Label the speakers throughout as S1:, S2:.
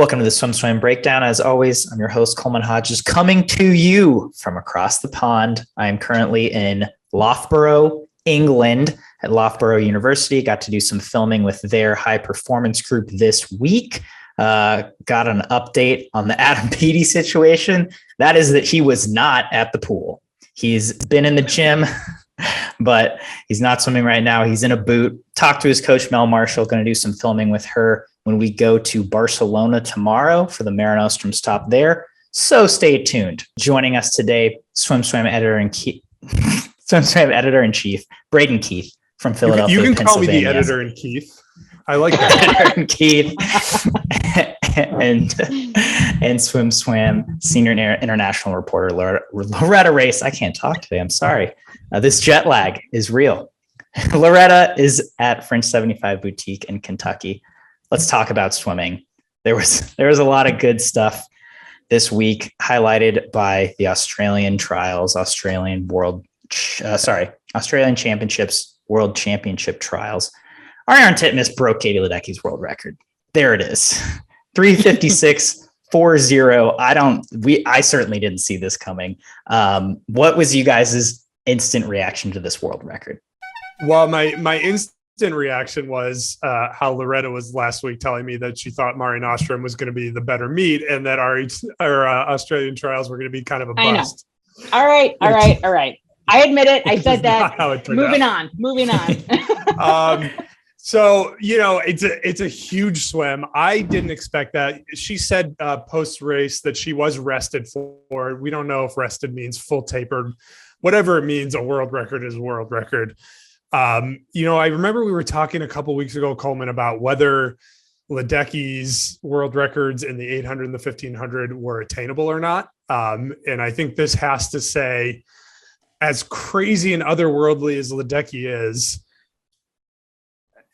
S1: Welcome to the SwimSwam Breakdown. As always, I'm your host, Coleman Hodges, coming to you from across the pond. I am currently in Loughborough, England, at Loughborough University. Got to do some filming with their high performance group this week. Got an update on the Adam Peaty situation. That is that he was not at the pool. He's been in the gym, but he's not swimming right now. He's in a boot. Talked to his coach, Mel Marshall, going to do some filming with her when we go to Barcelona tomorrow for the Mare Nostrum stop there. So stay tuned. Joining us today, SwimSwam editor-in-chief, Braden Keith from Philadelphia,
S2: You can call me
S1: Pennsylvania.
S2: the editor-in-chief. I like that.
S1: Editor-in-Keith and SwimSwam senior international reporter, Loretta Race. I can't talk today. I'm sorry. This jet lag is real. Loretta is at French 75 Boutique in Kentucky. Let's talk about swimming. There was a lot of good stuff this week, highlighted by the Australian trials, Australian Championships, World Championship trials. Ariarne Titmus broke Katie Ledecky's world record. There it is, 3:56.40. I certainly didn't see this coming. What was you guys' instant reaction to this world record?
S2: Well, my instant reaction was how Loretta was last week telling me that she thought Mare Nostrum was going to be the better meet and that our Australian trials were going to be kind of a bust.
S3: All right. I admit it. I said that. Moving on.
S2: So, it's a huge swim. I didn't expect that. She said post-race that she was rested for. We don't know if rested means full tapered. Whatever it means, a world record is a world record. I remember we were talking a couple weeks ago, Coleman, about whether Ledecky's world records in the 800 and the 1500 were attainable or not. And I think this has to say, as crazy and otherworldly as Ledecky is,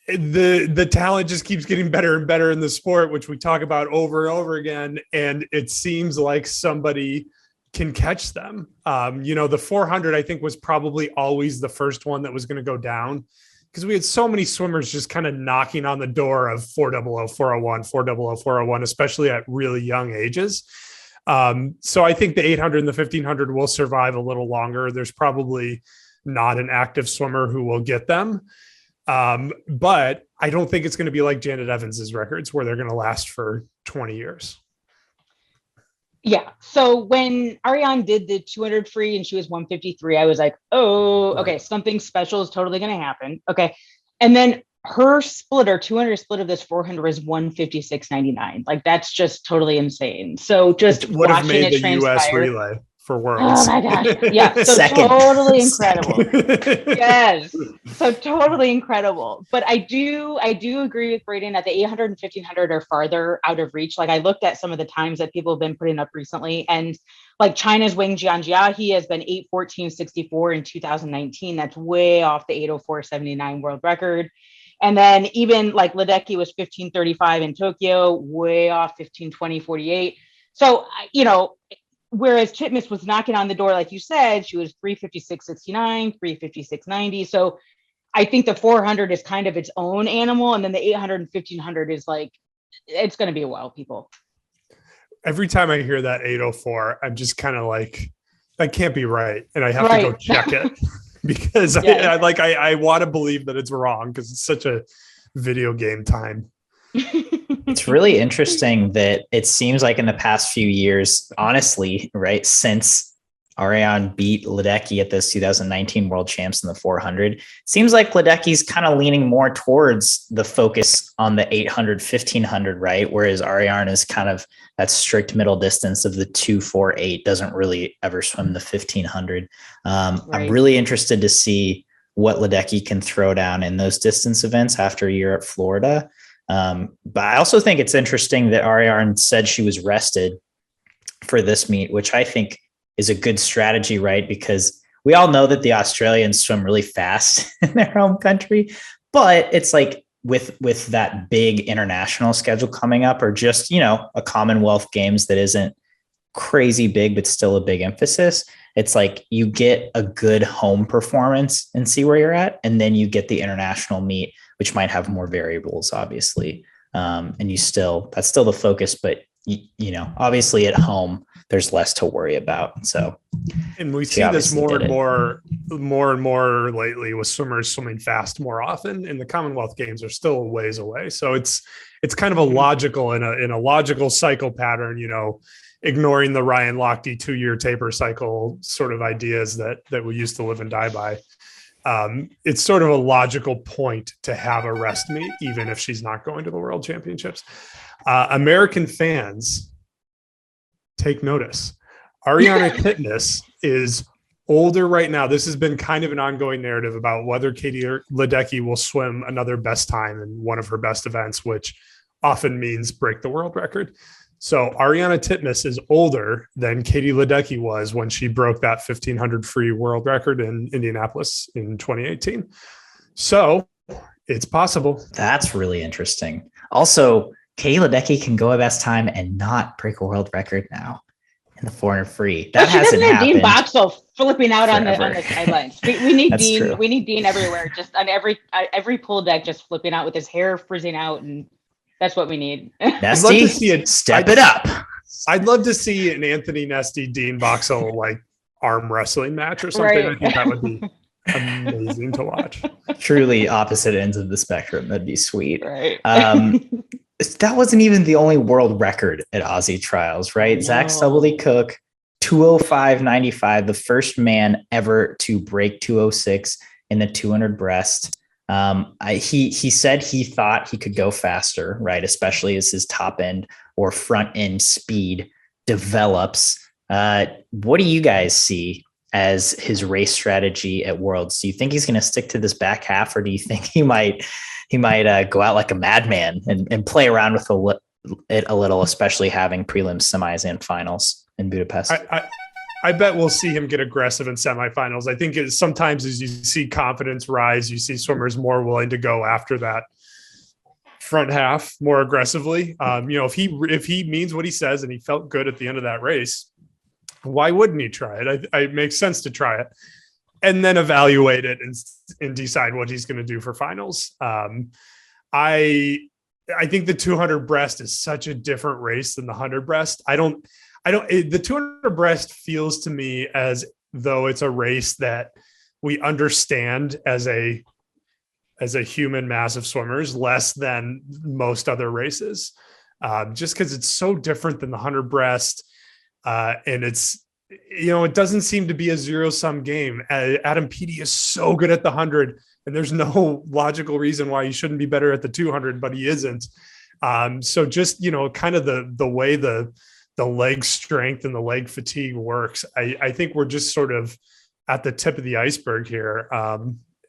S2: the talent just keeps getting better and better in the sport, which we talk about over and over again. And it seems like somebody can catch them. The 400, I think, was probably always the first one that was going to go down because we had so many swimmers just kind of knocking on the door of 400, 401, 400, 401, especially at really young ages. So I think the 800 and the 1500 will survive a little longer. There's probably not an active swimmer who will get them. But I don't think it's going to be like Janet Evans's records where they're going to last for 20 years.
S3: Yeah. So when Ariarne did the 200 free and she was 153, I was like, oh, okay, something special is totally going to happen. Okay. And then her 200 split of this 400 is 156.99. Like, that's just totally insane. So just
S2: it would have made the
S3: transpire.
S2: US relay for Worlds.
S3: Oh my gosh. Yeah. So
S1: Second.
S3: Totally incredible. Yes. So totally incredible. But I do agree with Braden that the 800 and 1500 are farther out of reach. Like, I looked at some of the times that people have been putting up recently, and like China's Wang Jianjia, he has been 8:14.64 in 2019. That's way off the 8:04.79 world record. And then even like Ledecky was 15:35 in Tokyo, way off 15:20.48. So, whereas Titmus was knocking on the door, like you said, she was 3:56.69, 3:56.90. So I think the 400 is kind of its own animal. And then the 800 and 1500 is like, it's going to be a while, people.
S2: Every time I hear that 804, I'm just kind of like, that can't be right. And I have to go check it because I want to believe that it's wrong because it's such a video game time.
S1: It's really interesting that it seems like in the past few years, honestly, right, since Ariarne beat Ledecky at those 2019 World Champs in the 400, it seems like Ledecky's kind of leaning more towards the focus on the 800, 1500, right? Whereas Ariarne is kind of that strict middle distance of the 248, doesn't really ever swim the 1500. Right. I'm really interested to see what Ledecky can throw down in those distance events after a year at Florida. But I also think it's interesting that Ariarne said she was rested for this meet, which I think is a good strategy, right? Because we all know that the Australians swim really fast in their home country, but it's like with that big international schedule coming up, or just, a Commonwealth Games that isn't crazy big, but still a big emphasis. It's like you get a good home performance and see where you're at. And then you get the international meet, which might have more variables, obviously. And that's still the focus, but you know, obviously at home, there's less to worry about. So,
S2: and we see this more and more lately with swimmers swimming fast more often, and the Commonwealth Games are still a ways away. So it's kind of a logical in a logical cycle pattern, you know, ignoring the Ryan Lochte 2-year taper cycle sort of ideas that we used to live and die by. It's sort of a logical point to have a rest meet, even if she's not going to the World Championships. American fans, take notice. Ariarne Titmus is older right now. This has been kind of an ongoing narrative about whether Katie Ledecky will swim another best time in one of her best events, which often means break the world record. So Ariarne Titmus is older than Katie Ledecky was when she broke that 1500 free world record in Indianapolis in 2018. So it's possible.
S1: That's really interesting. Also, Katie Ledecky can go a best time and not break a world record now in the 400 free. That hasn't happened.
S3: Dean Boxall flipping out on the sidelines. We need
S1: That's
S3: Dean.
S1: True.
S3: We need Dean everywhere, just on every pool deck, just flipping out with his hair frizzing out, and that's what we need.
S1: Nesty, step it up.
S2: I'd love to see an Anthony Nesty Dean Boxall like arm wrestling match or something. Right. I think that would be amazing to watch.
S1: Truly opposite ends of the spectrum. That'd be sweet.
S3: Right.
S1: That wasn't even the only world record at Aussie trials, right? No. Zac Stubblety-Cook, 205.95, the first man ever to break 206 in the 200 breast. He said he thought he could go faster, right? Especially as his top end or front end speed develops. What do you guys see as his race strategy at Worlds? Do you think he's going to stick to this back half, or do you think he might go out like a madman and play around with it a little, especially having prelims, semis, and finals in Budapest?
S2: I bet we'll see him get aggressive in semifinals. I think sometimes as you see confidence rise, you see swimmers more willing to go after that front half more aggressively. You know, if he means what he says and he felt good at the end of that race, why wouldn't he try it? It makes sense to try it and then evaluate it and decide what he's going to do for finals. I think the 200 breast is such a different race than the 100 breast. The 200 breast feels to me as though it's a race that we understand as a human mass of swimmers less than most other races, just because it's so different than the 100 breast. And it's, you know, it doesn't seem to be a zero-sum game. Adam Peaty is so good at the 100, and there's no logical reason why he shouldn't be better at the 200, but he isn't. So just, you know, kind of the way the leg strength and the leg fatigue works, I think we're just sort of at the tip of the iceberg here.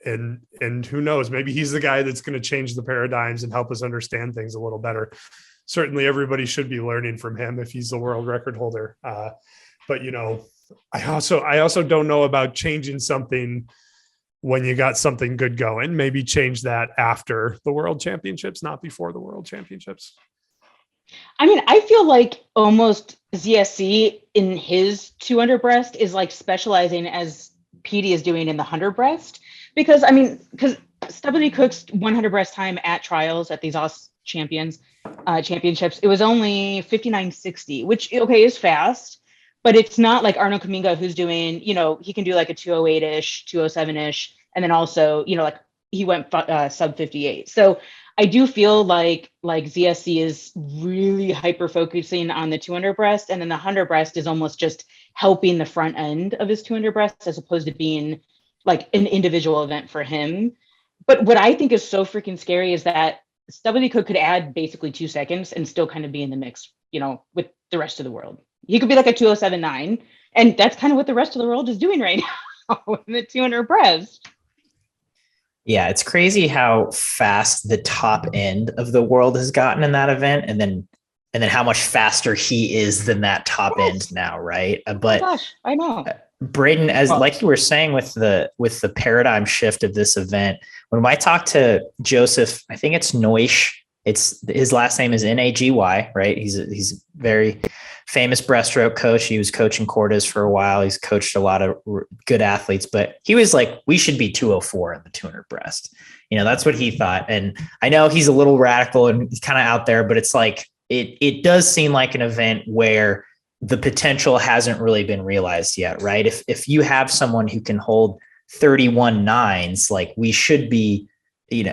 S2: And who knows, maybe he's the guy that's going to change the paradigms and help us understand things a little better. Certainly everybody should be learning from him if he's the world record holder. But, you know, I also don't know about changing something when you got something good going. Maybe change that after the World Championships, not before the World Championships.
S3: I mean, I feel like almost ZSC in his 200 breast is like specializing as Petey is doing in the 100 breast. Because Stubblety-Cook's 100 breast time at trials at these Aus championships, it was only 59.60, which, okay, is fast, but it's not like Arno Kaminga, who's doing, you know, he can do like a 208-ish, 207-ish, and then also, you know, like he went sub 58. So I do feel like ZSC is really hyper focusing on the 200 breast, and then the 100 breast is almost just helping the front end of his 200 breast as opposed to being like an individual event for him. But what I think is so freaking scary is that Stubblety-Cook could add basically 2 seconds and still kind of be in the mix, you know, with the rest of the world. He could be like a 207.9, and that's kind of what the rest of the world is doing right now in the 200 breast.
S1: Yeah, it's crazy how fast the top end of the world has gotten in that event, and then how much faster he is than that top end now, right? But
S3: oh gosh, I know.
S1: Braden, as like you were saying with the paradigm shift of this event, when I talked to Joseph, I think it's Noish It's his last name is Nagy, right? He's a very famous breaststroke coach. He was coaching Cordes for a while. He's coached a lot of good athletes, but he was like, we should be 204 in the 200 breast. That's what he thought. And I know he's a little radical and he's kind of out there, but it's like, it does seem like an event where the potential hasn't really been realized yet, right? If you have someone who can hold 31 nines, like we should be,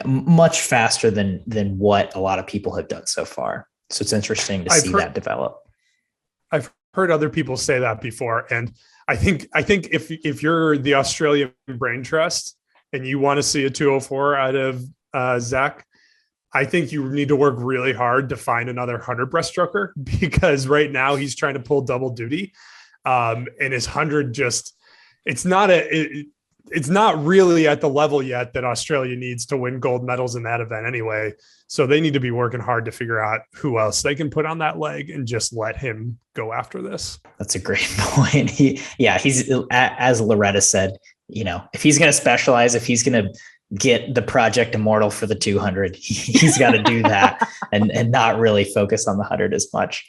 S1: much faster than what a lot of people have done so far. So it's interesting to see that develop.
S2: I've heard other people say that before. And I think if you're the Australian Brain Trust and you want to see a 204 out of Zac, I think you need to work really hard to find another 100 breaststroker, because right now he's trying to pull double duty. And his 100 it's not really at the level yet that Australia needs to win gold medals in that event anyway. So they need to be working hard to figure out who else they can put on that leg and just let him go after this.
S1: That's a great point. He's, as Loretta said, if he's going to specialize, if he's going to get the Project Immortal for the 200, he's got to do that and not really focus on the 100 as much.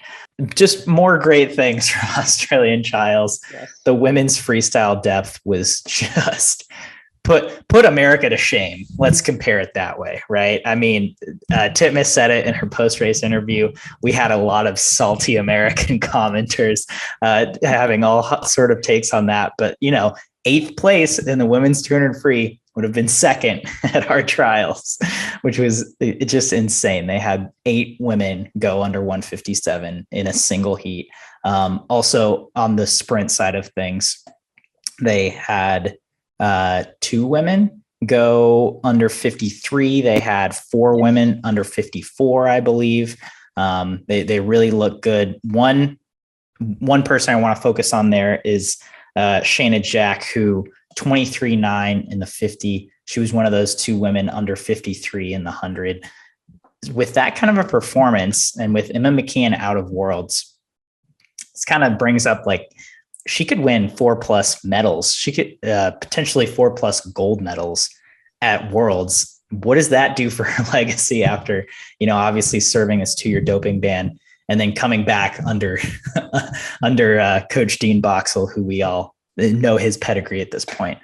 S1: Just more great things from Australian trials. Yes. The women's freestyle depth was just put America to shame. Let's compare it that way, right? I mean, Titmus said it in her post-race interview. We had a lot of salty American commenters having all sort of takes on that. But, 8th place in the women's 200 free would have been second at our trials, which was just insane. They had 8 women go under 157 in a single heat. Also on the sprint side of things, they had 2 women go under 53. They had 4 women under 54, I believe. They really look good. One person I want to focus on there is Shayna Jack, who 23.9 in the 50. She was one of those 2 women under 53 in the 100. With that kind of a performance, and with Emma McKeown out of Worlds, this kind of brings up like she could win 4+ medals. She could potentially 4+ gold medals at Worlds. What does that do for her legacy after, obviously serving as 2-year doping ban and then coming back under Coach Dean Boxall, who we all know his pedigree at this point?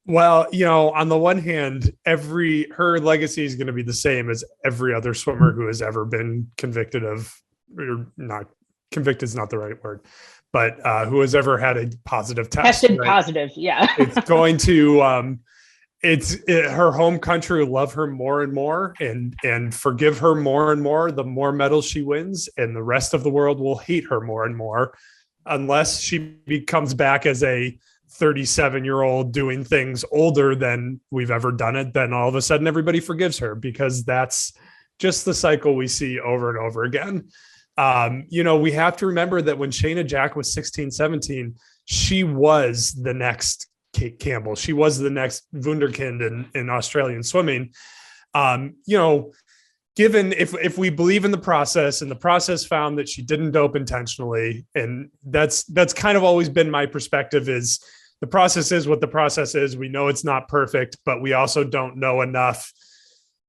S2: Well, on the one hand, her legacy is going to be the same as every other swimmer who has ever been convicted of, or not convicted is not the right word, but who has ever had a positive test.
S3: Tested positive. Yeah.
S2: It's going to, her home country will love her more and more and forgive her more and more the more medals she wins, and the rest of the world will hate her more and more unless she comes back as a 37-year-old doing things older than we've ever done it. Then all of a sudden everybody forgives her, because that's just the cycle we see over and over again. We have to remember that when Shayna Jack was 16, 17, she was the next Kate Campbell. She was the next wunderkind in Australian swimming. Given if we believe in the process, and the process found that she didn't dope intentionally, and that's kind of always been my perspective, is the process is what the process is. We know it's not perfect, but we also don't know enough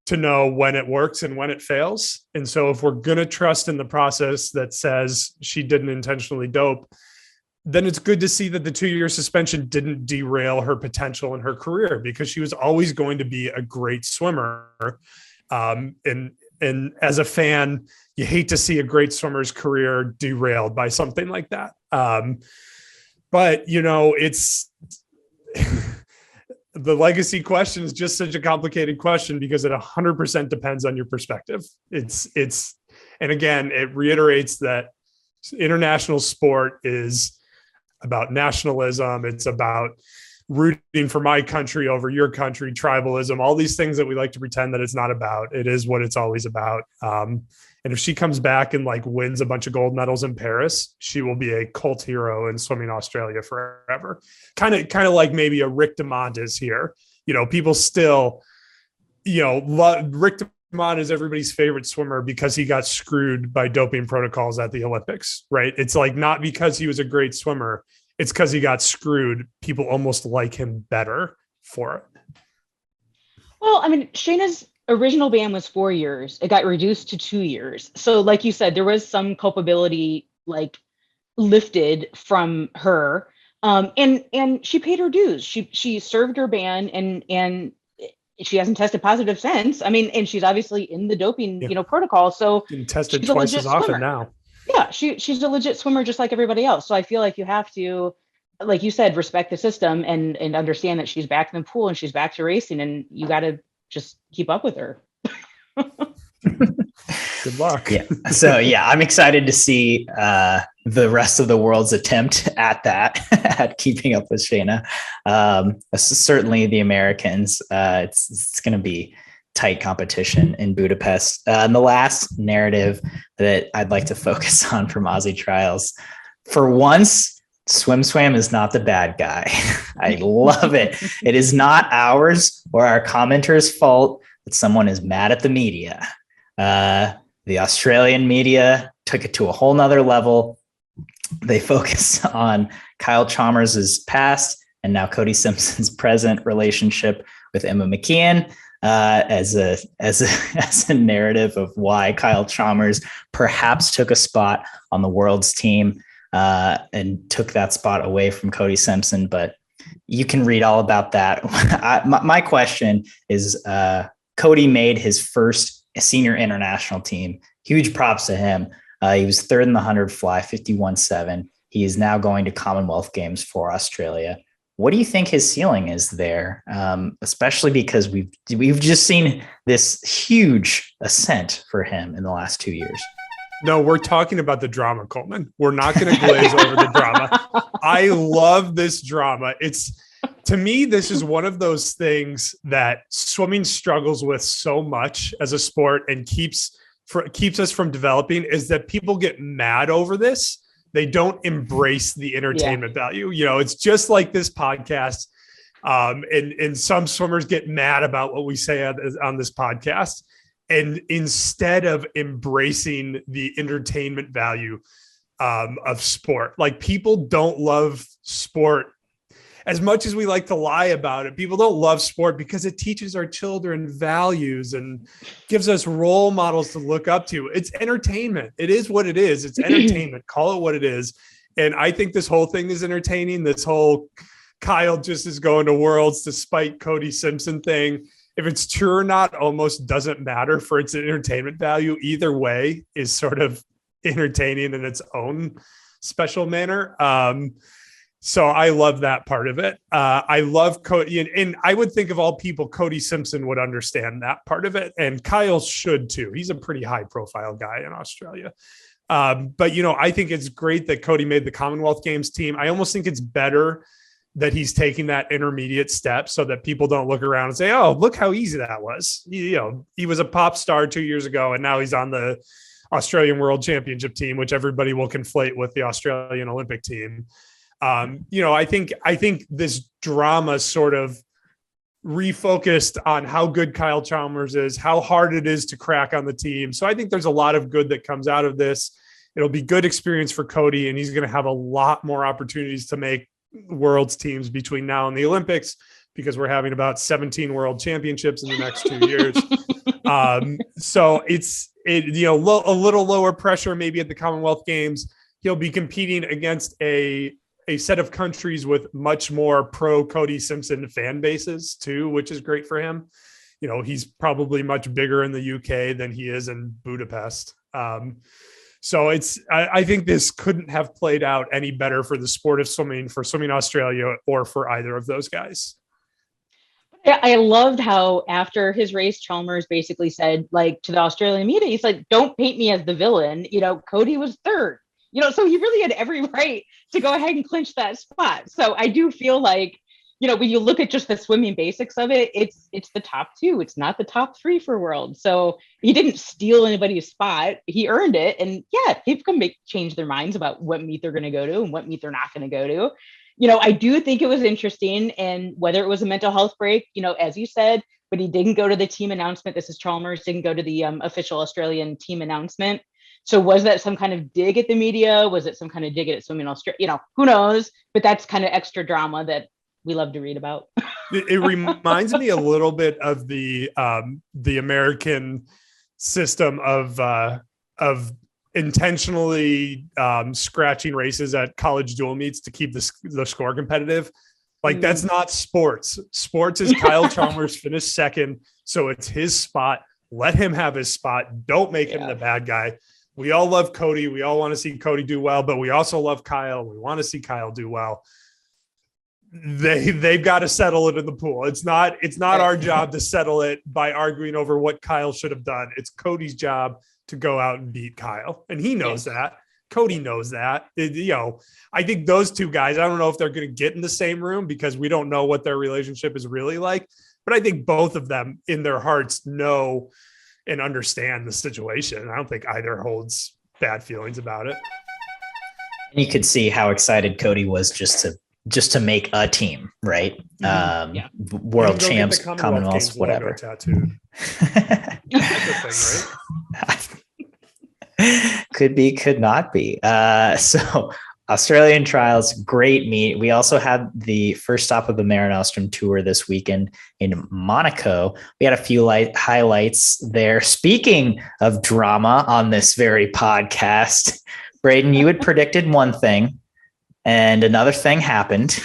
S2: to know when it works and when it fails. And so if we're going to trust in the process that says she didn't intentionally dope, then it's good to see that the 2-year suspension didn't derail her potential in her career, because she was always going to be a great swimmer. And as a fan, you hate to see a great swimmer's career derailed by something like that. But it's the legacy question is just such a complicated question, because it 100% depends on your perspective. And again, it reiterates that international sport is about nationalism. It's about rooting for my country over your country, tribalism, all these things that we like to pretend that it's not about. It is what it's always about. And if she comes back and wins a bunch of gold medals in Paris, she will be a cult hero in swimming Australia forever. Kind of like maybe a Rick DeMont is here. People still, love Rick DeMont is everybody's favorite swimmer because he got screwed by doping protocols at the Olympics, right? It's not because he was a great swimmer. It's because he got screwed. People almost like him better for it.
S3: Well, I mean, Shayna's original ban was 4 years. It got reduced to 2 years. So like you said, there was some culpability like lifted from her. And she paid her dues. She served her ban, and she hasn't tested positive since. I mean, and she's obviously in the doping, protocol. So
S2: and tested twice as often now.
S3: Yeah, she's a legit swimmer just like everybody else. So I feel like you have to, like you said, respect the system and understand that she's back in the pool and she's back to racing, and you got to just keep up with her.
S2: Good luck.
S1: Yeah. So yeah, I'm excited to see the rest of the world's attempt at that, at keeping up with Shayna. Certainly the Americans. It's going to be tight competition in Budapest. And the last narrative that I'd like to focus on from Aussie Trials, for once, SwimSwam is not the bad guy. I love it. It is not ours or our commenters' fault that someone is mad at the media. The Australian media took it to a whole nother level. They focus on Kyle Chalmers' past and now Cody Simpson's present relationship with Emma McKeown as a narrative of why Kyle Chalmers perhaps took a spot on the world's team and took that spot away from Cody Simpson. But you can read all about that. My question is, Cody made his first senior international team. Huge props to him. He was third in the 100 fly, 51.7. He is now going to Commonwealth Games for Australia. What do you think his ceiling is there? Especially because we've just seen this huge ascent for him in the last 2 years.
S2: No, we're talking about the drama, Coleman. We're not going to glaze over the drama. I love this drama. To me, this is one of those things that swimming struggles with so much as a sport and keeps us from developing, is that people get mad over this. They don't embrace the entertainment value. It's just like this podcast. And some swimmers get mad about what we say on this podcast. And instead of embracing the entertainment value of sport, like, people don't love sport as much as we like to lie about it. People don't love sport because it teaches our children values and gives us role models to look up to. It's entertainment. It is what it is. It's entertainment. Call it what it is. And I think this whole thing is entertaining. This whole Kyle just is going to Worlds despite Cody Simpson thing, if it's true or not, almost doesn't matter for its entertainment value. Either way is sort of entertaining in its own special manner. So I love that part of it. I love Cody, and I would think of all people, Cody Simpson would understand that part of it, and Kyle should too. He's a pretty high profile guy in Australia. But I think it's great that Cody made the Commonwealth Games team. I almost think it's better that he's taking that intermediate step so that people don't look around and say, oh, look how easy that was. He was a pop star 2 years ago, and now he's on the Australian World Championship team, which everybody will conflate with the Australian Olympic team. I think this drama sort of refocused on how good Kyle Chalmers is, how hard it is to crack on the team. So I think there's a lot of good that comes out of this. It'll be good experience for Cody, and he's going to have a lot more opportunities to make world's teams between now and the Olympics, because we're having about 17 world championships in the next 2 years. So it's a little lower pressure maybe at the Commonwealth Games. He'll be competing against a set of countries with much more pro Cody Simpson fan bases too, which is great for him. He's probably much bigger in the UK than he is in Budapest. So I think this couldn't have played out any better for the sport of swimming, for Swimming Australia, or for either of those guys.
S3: I loved how after his race, Chalmers basically said, like, to the Australian media, he's like, don't paint me as the villain. Cody was third. So he really had every right to go ahead and clinch that spot. So I do feel like, when you look at just the swimming basics of it, it's the top two. It's not the top three for world. So he didn't steal anybody's spot. He earned it. And yeah, people can change their minds about what meet they're going to go to and what meet they're not going to go to. I do think it was interesting, and whether it was a mental health break, as you said, but he didn't go to the team announcement. This is Chalmers, didn't go to the official Australian team announcement. So was that some kind of dig at the media? Was it some kind of dig at Swimming Australia? Who knows? But that's kind of extra drama that we love to read about.
S2: It reminds me a little bit of the American system of intentionally scratching races at college dual meets to keep the score competitive. Like, that's not sports. Sports is Kyle Chalmers finished second, so it's his spot. Let him have his spot. Don't make him the bad guy. We all love Cody. We all want to see Cody do well, but we also love Kyle. We want to see Kyle do well. They've got to settle it in the pool. It's not our job to settle it by arguing over what Kyle should have done. It's Cody's job to go out and beat Kyle, and he knows that. Cody knows that. I think those two guys, I don't know if they're going to get in the same room because we don't know what their relationship is really like, but I think both of them in their hearts know and understand the situation. I don't think either holds bad feelings about it.
S1: And you could see how excited Cody was just to make a team, right? World champs, Commonwealth, whatever.
S2: Tattooed. That's a thing, right?
S1: Could be, could not be. So Australian trials, great meet. We also had the first stop of the Mare Nostrum tour this weekend in Monaco. We had a few highlights there. Speaking of drama on this very podcast, Braden, you had predicted one thing and another thing happened.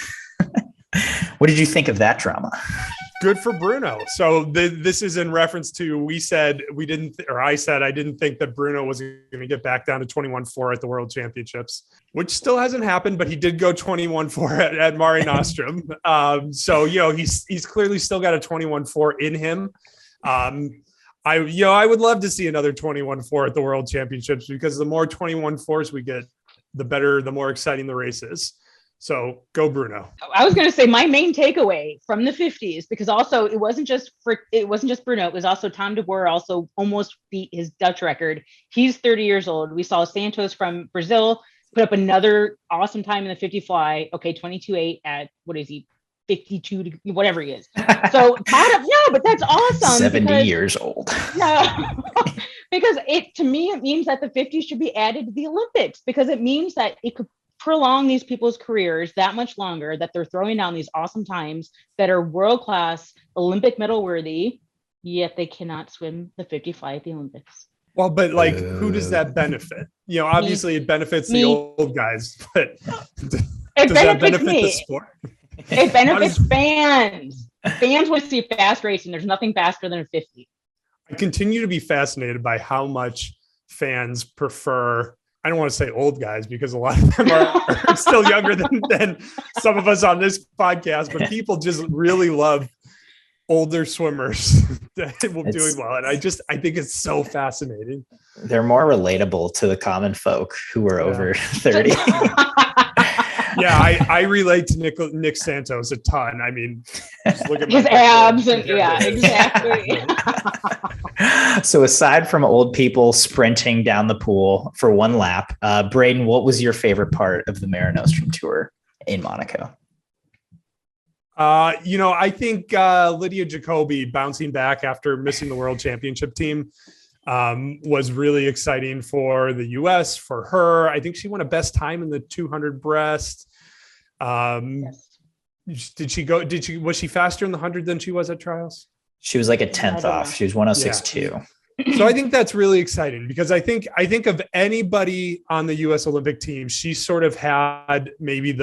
S1: What did you think of that drama?
S2: Good for Bruno. So this is in reference to, I said I didn't think that Bruno was going to get back down to 21-4 at the World Championships, which still hasn't happened, but he did go 21-4 at Mare Nostrum. So, he's clearly still got a 21-4 in him. I would love to see another 21-4 at the World Championships, because the more 21-4s we get, the better, the more exciting the race is. So go Bruno.
S3: I was going to say my main takeaway from the 50s, because also it wasn't just Bruno. It was also Tom de Boer also almost beat his Dutch record. He's 30 years old. We saw Santos from Brazil put up another awesome time in the 50 fly. Okay. 22.8 at, what is he? 52, whatever he is. So but that's awesome.
S1: 70 years old.
S3: Yeah. Because to me, it means that the 50s should be added to the Olympics, because it means that it could prolong these people's careers that much longer, that they're throwing down these awesome times that are world-class, Olympic medal worthy, yet they cannot swim the 50 fly at the Olympics.
S2: Well, but who does that benefit? Obviously it benefits the old guys, but does that benefit the sport?
S3: It benefits fans. Fans want to see fast racing. There's nothing faster than a 50.
S2: I continue to be fascinated by how much fans prefer, I don't want to say old guys, because a lot of them are still younger than some of us on this podcast, but people just really love older swimmers doing well. And I think it's so fascinating.
S1: They're more relatable to the common folk who are over 30.
S2: Yeah, I relate to Nick Santos a ton. I mean, just look at
S3: his abs and exactly.
S1: So aside from old people sprinting down the pool for one lap, Braden, what was your favorite part of the Mare Nostrum tour in Monaco?
S2: I think Lydia Jacoby bouncing back after missing the World Championship team was really exciting for the U.S., for her. I think she won a best time in the 200 breast. Yes. Was she faster in the 100 than she was at trials?
S1: She was like a 10th off. She was 106.2.
S2: So I think that's really exciting, because I think of anybody on the U.S. Olympic team, she sort of had maybe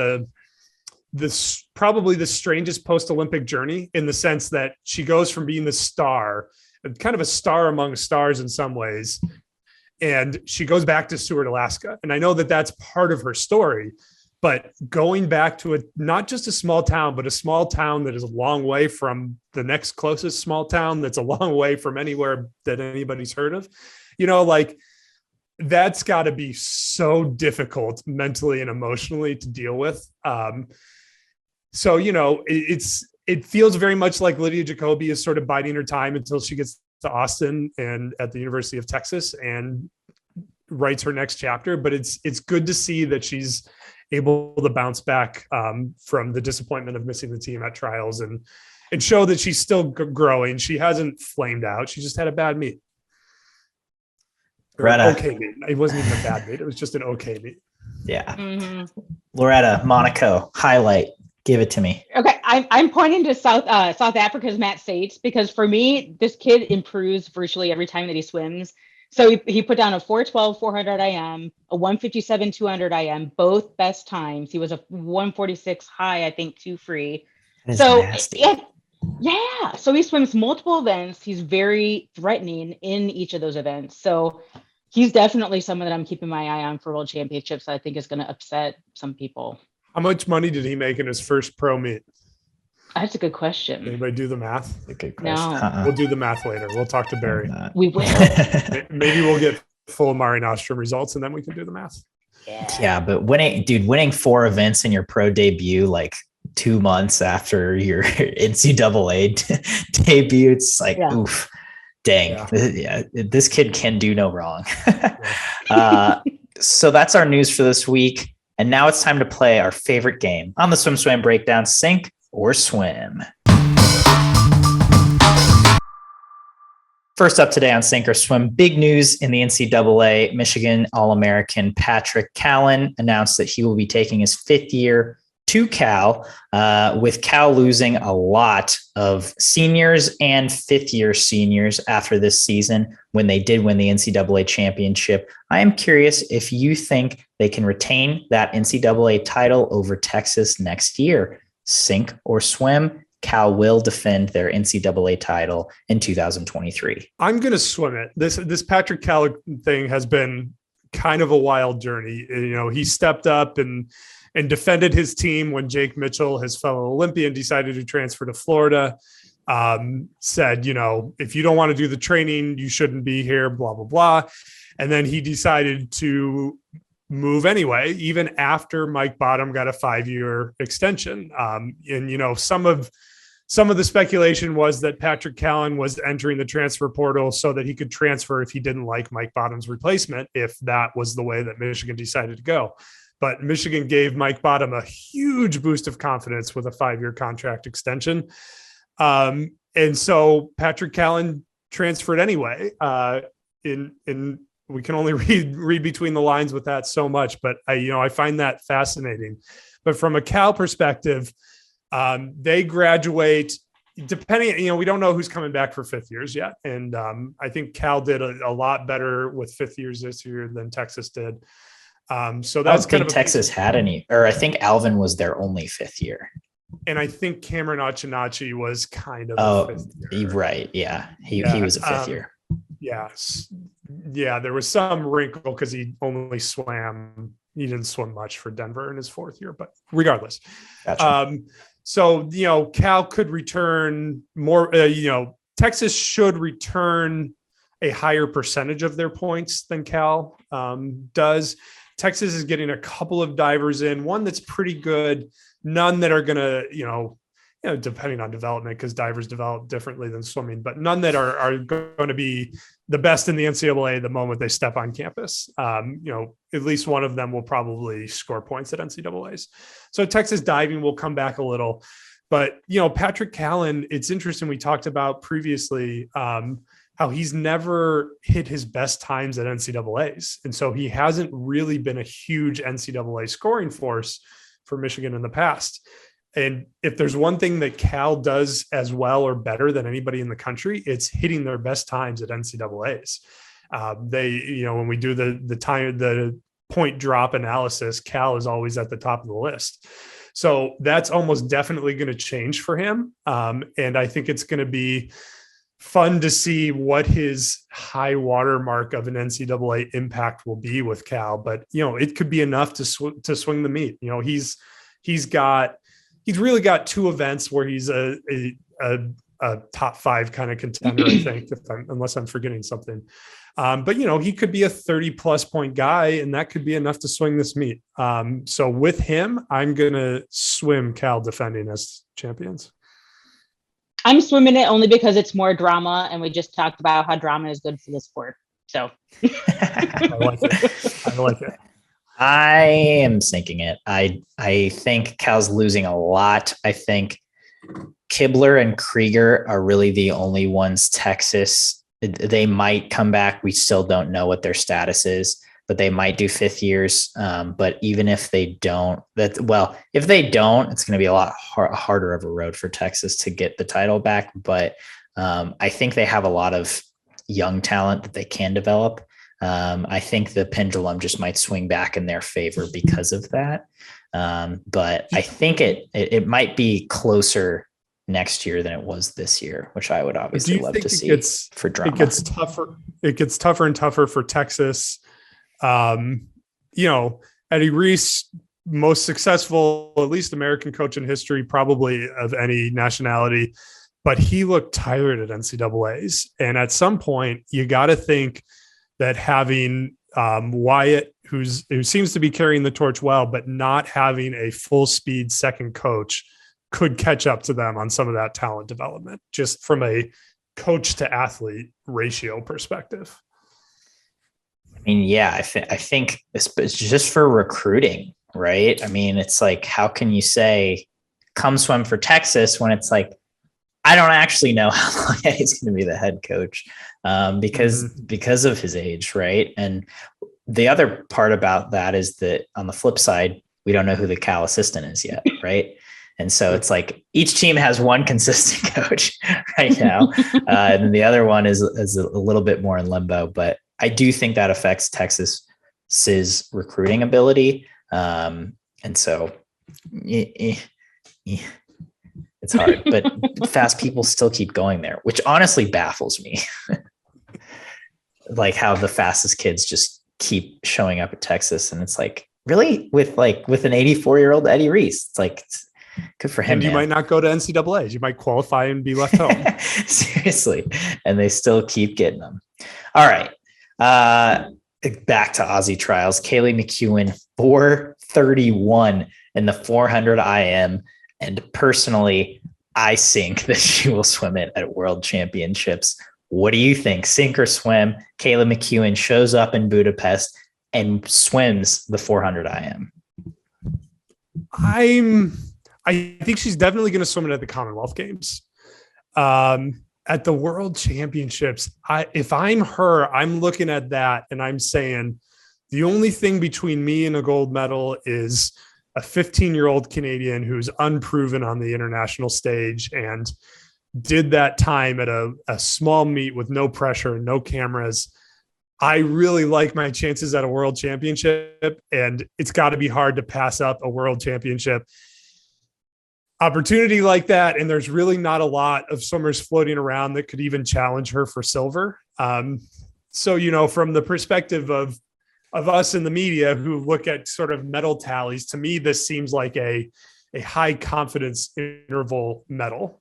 S2: probably the strangest post-Olympic journey, in the sense that she goes from being the star, kind of a star among stars in some ways, and she goes back to Seward, Alaska. And I know that that's part of her story, but going back to not just a small town, but a small town that is a long way from the next closest small town, that's a long way from anywhere that anybody's heard of, that's got to be so difficult mentally and emotionally to deal with. So, it feels very much like Lydia Jacoby is sort of biding her time until she gets to Austin and at the University of Texas and writes her next chapter. But it's good to see that she's able to bounce back from the disappointment of missing the team at trials and show that she's still growing. She hasn't flamed out. She just had a bad meet. Okay meet. It wasn't even a bad meet. It was just an okay meet.
S1: Yeah. Mm-hmm. Loretta, Monaco, highlight. Give it to me.
S3: Okay. I'm pointing to South Africa's Matt Sates, because for me, this kid improves virtually every time that he swims. So he put down a 412 400 IM, a 157 200 IM, both best times. He was a 146 high, I think, 2 free. So
S1: nasty.
S3: yeah. So he swims multiple events. He's very threatening in each of those events. So he's definitely someone that I'm keeping my eye on for World Championships. I think is going to upset some people.
S2: How much money did he make in his first pro meet?
S3: That's a good question.
S2: Anybody do the math?
S1: A good question.
S3: No.
S2: We'll do the math later. We'll talk to Barry.
S3: We will.
S2: Maybe we'll get full Mare Nostrum results and then we can do the math.
S1: Yeah, but winning 4 events in your pro debut, like 2 months after your NCAA debut, it's like, oof, dang. Yeah, this kid can do no wrong. So that's our news for this week. And now it's time to play our favorite game on the SwimSwam Breakdown, Sink or Swim. First up today on Sink or Swim, big news in the NCAA. Michigan All-American Patrick Callan announced that he will be taking his 5th year to Cal, with Cal losing a lot of seniors and 5th-year seniors after this season when they did win the NCAA championship. I am curious if you think they can retain that NCAA title over Texas next year. Sink or swim, Cal will defend their NCAA title in 2023.
S2: I'm going to swim it. This Patrick Callan thing has been kind of a wild journey. You know, he stepped up and defended his team when Jake Mitchell, his fellow Olympian, decided to transfer to Florida. Said, you know, if you don't want to do the training, you shouldn't be here, blah, blah, blah. And then he decided to move anyway, even after Mike Bottom got a 5-year extension. And, you know, some of the speculation was that Patrick Callan was entering the transfer portal so that he could transfer if he didn't like Mike Bottom's replacement, if that was the way that Michigan decided to go. But Michigan gave Mike Bottom a huge boost of confidence with a 5-year contract extension. And so Patrick Callan transferred anyway. We can only read between the lines with that so much, but I find that fascinating. But from a Cal perspective, they graduate depending, we don't know who's coming back for 5th years yet. And I think Cal did a lot better with 5th years this year than Texas did. So that's kind of
S1: Texas had any, or I think Alvin was their only 5th year.
S2: And I think Cameron Achinachi was kind of a 5th year.
S1: Right. Yeah. He was a 5th year.
S2: Yes. Yeah. There was some wrinkle because he only swam. He didn't swim much for Denver in his 4th year, but regardless. Gotcha. So, Cal could return more, Texas should return a higher percentage of their points than Cal does. Texas is getting a couple of divers in, one that's pretty good, none that are going to, depending on development, because divers develop differently than swimming, but none that are going to be the best in the NCAA the moment they step on campus. At least one of them will probably score points at NCAAs. So Texas diving will come back a little, but Patrick Callan, it's interesting. We talked about previously how he's never hit his best times at NCAAs. And so he hasn't really been a huge NCAA scoring force for Michigan in the past. And if there's one thing that Cal does as well or better than anybody in the country, it's hitting their best times at NCAAs. When we do the point drop analysis, Cal is always at the top of the list. So that's almost definitely going to change for him. And I think it's going to be fun to see what his high water mark of an NCAA impact will be with Cal. But, it could be enough to swing the meet. He's really got 2 events where he's a top 5 kind of contender, I think, unless I'm forgetting something. But he could be a 30+ point guy, and that could be enough to swing this meet. So with him, I'm going to swim Cal defending as champions.
S3: I'm swimming it only because it's more drama, and we just talked about how drama is good for the sport. So
S2: I like it.
S1: I am sinking it. I think Cal's losing a lot. I think Kibler and Krieger are really the only ones. Texas, they might come back. We still don't know what their status is. but they might do 5th years. But even if they don't, if they don't, it's going to be a lot harder of a road for Texas to get the title back. But I think they have a lot of young talent that they can develop. I think the pendulum just might swing back in their favor because of that. But I think it might be closer next year than it was this year, which I would obviously love to see for drama.
S2: It gets tougher. It gets tougher and tougher for Texas. Eddie Reese, most successful, at least American coach in history, probably of any nationality, but he looked tired at NCAAs. And at some point you got to think that having Wyatt, who seems to be carrying the torch well, but not having a full speed second coach could catch up to them on some of that talent development, just from a coach to athlete ratio perspective.
S1: I mean, yeah, I think it's just for recruiting, right? I mean, it's like, how can you say come swim for Texas when it's like, I don't actually know how long he's going to be the head coach because of his age, right? And the other part about that is that on the flip side, we don't know who the Cal assistant is yet, right? And so it's like each team has one consistent coach right now, and the other one is a little bit more in limbo. But I do think that affects Texas's recruiting ability, and so it's hard. But fast people still keep going there, which honestly baffles me. Like how the fastest kids just keep showing up at Texas, and it's like, really, with an 84-year-old Eddie Reese, it's like. Good for him.
S2: And you might not go to NCAAs. You might qualify and be left home.
S1: Seriously. And they still keep getting them. All right. Back to Aussie trials. Kaylee McKeown, 4:31 in the 400 IM. And personally, I think that she will swim it at World Championships. What do you think? Sink or swim? Kaylee McKeown shows up in Budapest and swims the 400 IM.
S2: I think she's definitely going to swim it at the Commonwealth Games. At the World Championships, if I'm her, I'm looking at that and I'm saying the only thing between me and a gold medal is a 15-year-old Canadian who's unproven on the international stage and did that time at a small meet with no pressure, no cameras. I really like my chances at a World Championship, and it's got to be hard to pass up a World Championship opportunity like that. And there's really not a lot of swimmers floating around that could even challenge her for silver. So, from the perspective of us in the media who look at sort of medal tallies, to me, this seems like a high confidence interval medal.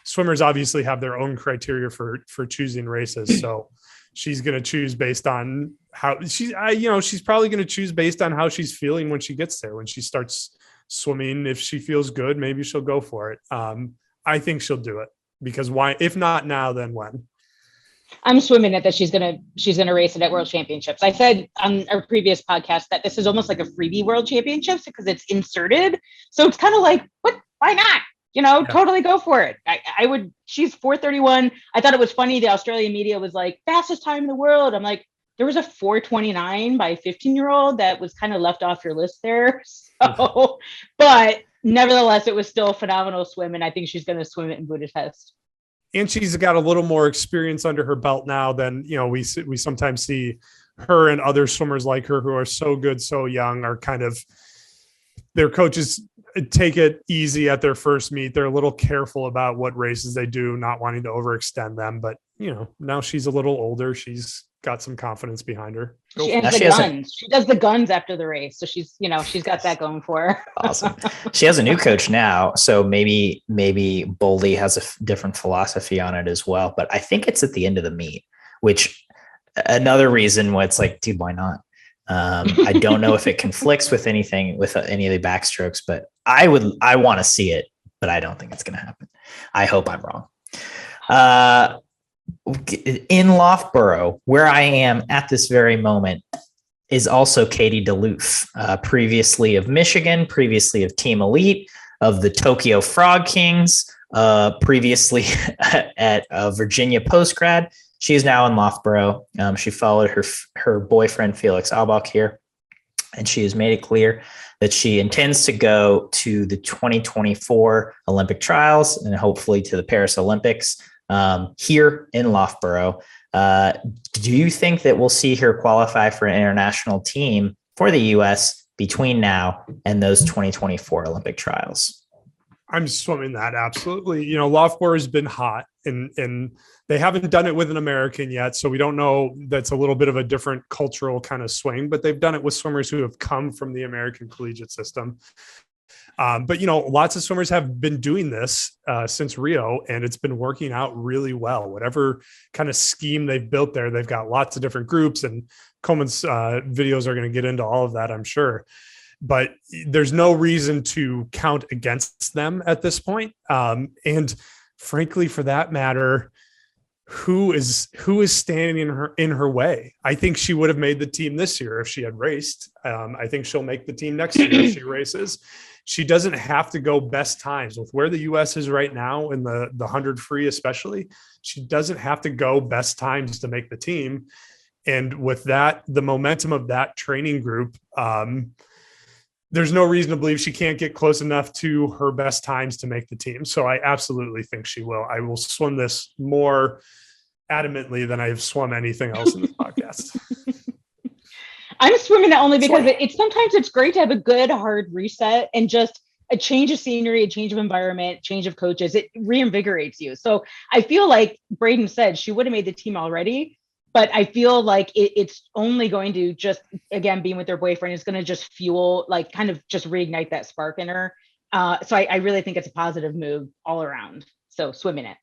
S2: Swimmers obviously have their own criteria for choosing races. So she's going to choose based on how she's probably going to choose based on how she's feeling when she gets there, when she starts swimming. If she feels good, maybe she'll go for it. I think she'll do it, because why? If not now, then when?
S3: I'm swimming it that she's gonna race it at World Championships. I said on our previous podcast that this is almost like a freebie World Championships because it's inserted. So it's kind of like, what? Why not? Totally go for it. I would. She's 4:31. I thought it was funny. The Australian media was like, fastest time in the world. I'm like, there was a 4:29 by a 15-year-old that was kind of left off your list there. So, but nevertheless, it was still a phenomenal swim, and I think she's going to swim it in Budapest.
S2: And she's got a little more experience under her belt now than we sometimes see her and other swimmers like her who are so good, so young, are kind of, their coaches take it easy at their first meet. They're a little careful about what races they do, not wanting to overextend them. But now she's a little older. She's got some confidence behind her.
S3: She does the guns after the race. So she's got that going for her.
S1: Awesome. She has a new coach now. So maybe Boldy has a different philosophy on it as well. But I think it's at the end of the meet, which another reason why it's like, dude, why not? I don't know if it conflicts with anything, with any of the backstrokes, but I want to see it, but I don't think it's going to happen. I hope I'm wrong. In Loughborough, where I am at this very moment, is also Catie DeLoof, previously of Michigan, previously of Team Elite, of the Tokyo Frog Kings, previously at Virginia postgrad. She's now in Loughborough. She followed her boyfriend, Felix Aubach, here, and she has made it clear that she intends to go to the 2024 Olympic trials and hopefully to the Paris Olympics here in Loughborough. Do you think that we'll see her qualify for an international team for the U.S. between now and those 2024 Olympic trials?
S2: I'm swimming that, absolutely. Loughborough has been hot, and they haven't done it with an American yet, so we don't know. That's a little bit of a different cultural kind of swing, but they've done it with swimmers who have come from the American collegiate system. But lots of swimmers have been doing this since Rio, and it's been working out really well. Whatever kind of scheme they've built there, they've got lots of different groups, and Coleman's videos are going to get into all of that, I'm sure. But there's no reason to count against them at this point. And frankly, for that matter, who is standing in her way? I think she would have made the team this year if she had raced. I think she'll make the team next year if she races. She doesn't have to go best times with where the U.S. is right now in the 100 free, especially. She doesn't have to go best times to make the team. And with that, the momentum of that training group, there's no reason to believe she can't get close enough to her best times to make the team. So I absolutely think she will. I will swim this more adamantly than I've swum anything else in this podcast.
S3: I'm swimming it only because sometimes it's great to have a good hard reset and just a change of scenery, a change of environment, change of coaches. It reinvigorates you. So I feel like Braden said she would have made the team already, but I feel like it's only going to just, again, being with their boyfriend is going to just fuel, like kind of just reignite that spark in her. So I really think it's a positive move all around. So swimming it.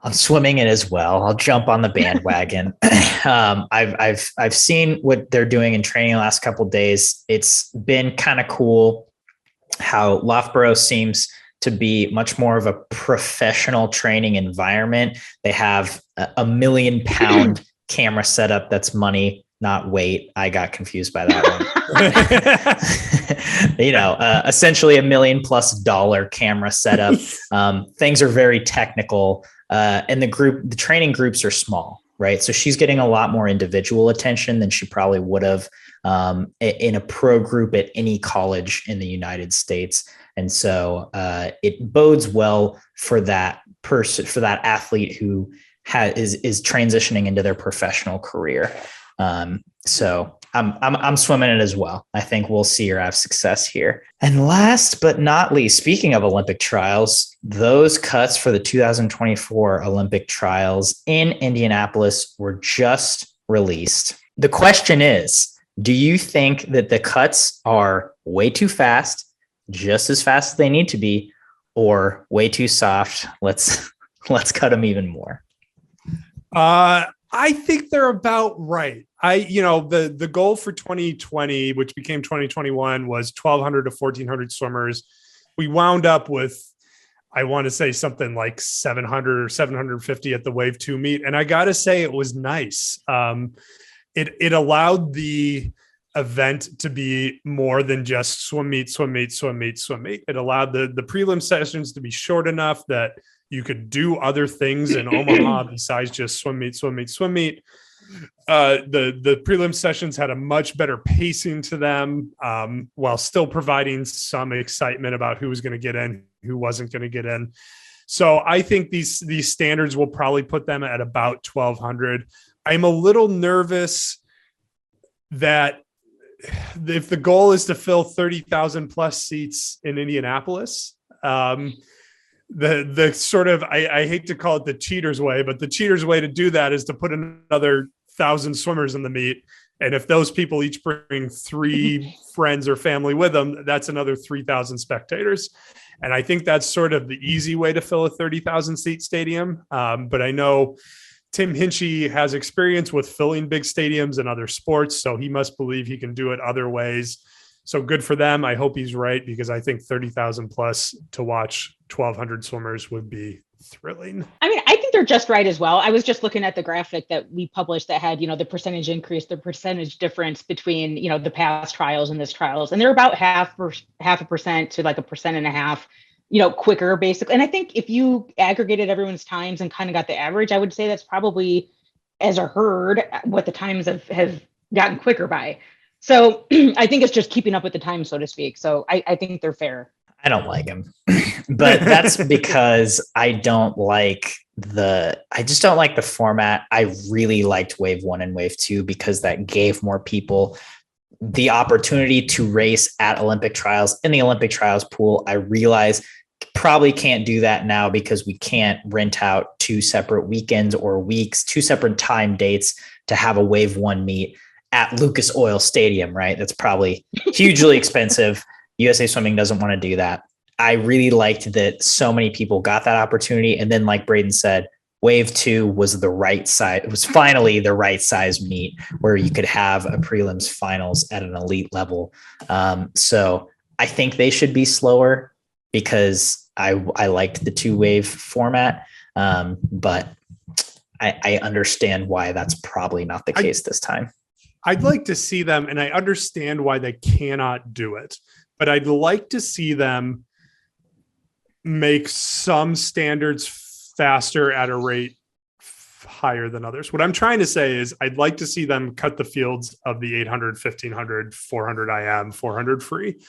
S1: I'm swimming it as well. I'll jump on the bandwagon. I've seen what they're doing in training the last couple of days. It's been kind of cool how Loughborough seems to be much more of a professional training environment. They have a £1 million camera setup. That's money, not weight. I got confused by that one. Essentially $1 million+ camera setup. Things are very technical. And the training groups are small, right? So she's getting a lot more individual attention than she probably would have in a pro group at any college in the United States. And so it bodes well for that person, for that athlete who is transitioning into their professional career. So I'm swimming it as well. I think we'll see her have success here. And last but not least, speaking of Olympic trials, those cuts for the 2024 Olympic trials in Indianapolis were just released. The question is, do you think that the cuts are way too fast, just as fast as they need to be, or way too soft? Let's cut them even more.
S2: I think they're about right. The goal for 2020, which became 2021, was 1,200 to 1,400 swimmers. We wound up with, I want to say something like 700 or 750 at the Wave 2 meet. And I got to say, it was nice. It allowed the event to be more than just swim meet, swim meet, swim meet, swim meet. It allowed the prelim sessions to be short enough that you could do other things in Omaha besides just swim meet, swim meet, swim meet. The prelim sessions had a much better pacing to them, while still providing some excitement about who was going to get in, who wasn't going to get in. So I think these standards will probably put them at about 1,200. I'm a little nervous that if the goal is to fill 30,000 plus seats in Indianapolis, the sort of, I hate to call it the cheater's way, but the cheater's way to do that is to put another 1,000 swimmers in the meet. And if those people each bring 3 friends or family with them, that's another 3,000 spectators. And I think that's sort of the easy way to fill a 30,000 seat stadium. But I know Tim Hinchy has experience with filling big stadiums in other sports, so he must believe he can do it other ways. So good for them. I hope he's right, because I think 30,000 plus to watch 1,200 swimmers would be thrilling.
S3: I mean, I think they're just right as well. I was just looking at the graphic that we published that had, the percentage increase, the percentage difference between, the past trials and this trials. And they're about half a percent to like 1.5%. quicker basically. And I think if you aggregated everyone's times and kind of got the average, I would say that's probably as a herd what the times have gotten quicker by. So I think it's just keeping up with the time, so to speak. So I think they're fair.
S1: I don't like them, but that's because I just don't like the format. I really liked Wave 1 and Wave 2 because that gave more people the opportunity to race at Olympic trials in the Olympic trials pool. I realize probably can't do that now because we can't rent out 2 separate weekends or weeks, 2 separate time dates to have a Wave 1 meet at Lucas Oil Stadium, right? That's probably hugely expensive. USA Swimming doesn't want to do that. I really liked that so many people got that opportunity. And then, like Braden said, Wave 2 was the right size. It was finally the right size meet where you could have a prelims finals at an elite level. So I think they should be slower because I liked the 2-wave format. But I understand why that's probably not the case this time.
S2: I'd like to see them, and I understand why they cannot do it, but I'd like to see them make some standards faster at a rate higher than others. What I'm trying to say is I'd like to see them cut the fields of the 800, 1500, 400 IM, 400 free.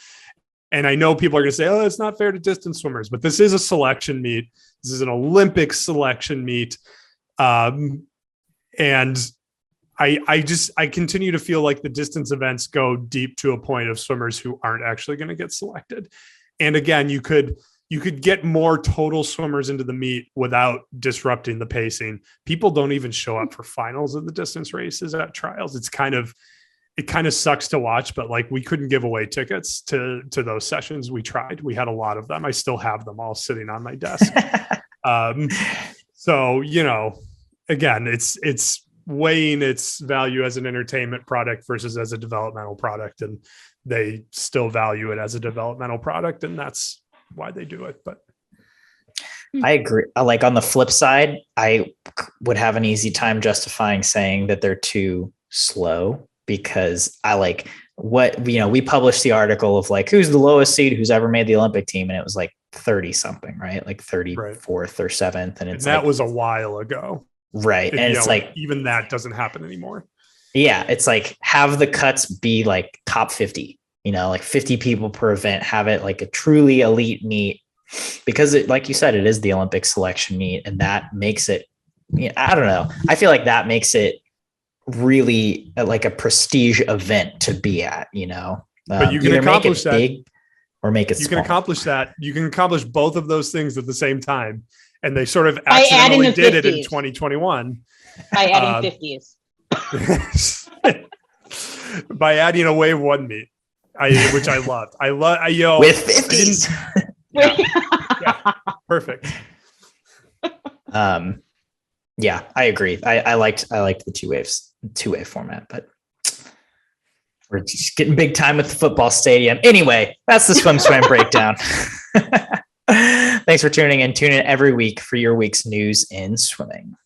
S2: And I know people are going to say, oh, it's not fair to distance swimmers, but this is a selection meet. This is an Olympic selection meet. And I continue to feel like the distance events go deep to a point of swimmers who aren't actually going to get selected. And again, you could get more total swimmers into the meet without disrupting the pacing. People don't even show up for finals of the distance races at trials. It kind of sucks to watch, but like we couldn't give away tickets to those sessions. We tried. We had a lot of them. I still have them all sitting on my desk. So, again, it's weighing its value as an entertainment product versus as a developmental product. And they still value it as a developmental product. And that's why they do it. But
S1: I agree. Like on the flip side, I would have an easy time justifying saying that they're too slow because I like what, we published the article of like, who's the lowest seed who's ever made the Olympic team. And it was like 30 something, right? Like 34th or 7th. And
S2: that was a while ago.
S1: Right. And it's like,
S2: even that doesn't happen anymore.
S1: Yeah. It's like, have the cuts be like top 50, like 50 people per event, have it like a truly elite meet because it, like you said, it is the Olympic selection meet. And that makes it, I don't know. I feel like that makes it really like a prestige event to be at,
S2: but you can accomplish that
S1: big or make it
S2: you
S1: small.
S2: can accomplish that. You can accomplish both of those things at the same time. And they sort of accidentally did it in 2021.
S3: By adding 50s.
S2: By adding a Wave 1 meet, which I loved.
S1: With 50s.
S2: Yeah, perfect.
S1: Yeah, I agree. I liked the 2-wave format, but we're just getting big time with the football stadium. Anyway, that's the SwimSwam Breakdown. Thanks for tuning in. Tune in every week for your week's news in swimming.